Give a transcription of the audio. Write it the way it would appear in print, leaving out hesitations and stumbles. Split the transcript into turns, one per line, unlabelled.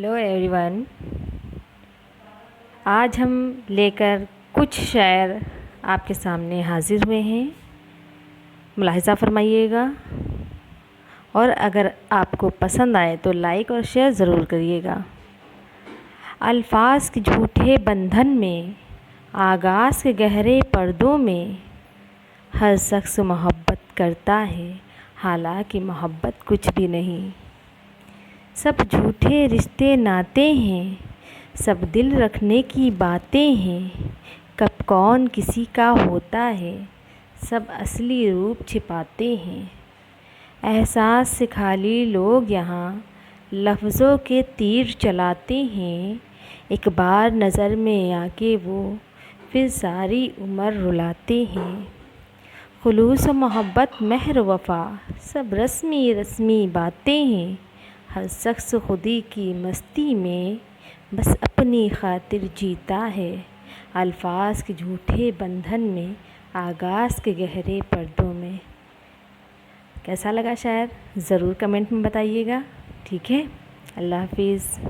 Hello everyone. आज हम लेकर कुछ शायर आपके सामने हाजिर हुए हैं। मुलाहिज़ा फरमाइएगा और अगर आपको पसंद आए तो लाइक और शेयर ज़रूर करिएगा। अल्फाज के झूठे बंधन में, आगाज़ के गहरे पर्दों में, हर शख्स मोहब्बत करता है, हालांकि मोहब्बत कुछ भी नहीं। सब झूठे रिश्ते नाते हैं, सब दिल रखने की बातें हैं। कब कौन किसी का होता है, सब असली रूप छिपाते हैं। एहसास से खाली लोग यहाँ लफ्ज़ों के तीर चलाते हैं। एक बार नज़र में आके वो फिर सारी उम्र रुलाते हैं। खुलूस और मोहब्बत, महर वफ़ा, सब रस्मी रस्मी बातें हैं। हर शख्स खुदी की मस्ती में बस अपनी खातिर जीता है। अल्फाज के झूठे बंधन में, आगाज़ के गहरे पर्दों में। कैसा लगा शायर ज़रूर कमेंट में बताइएगा। ठीक है, अल्लाह हाफिज़।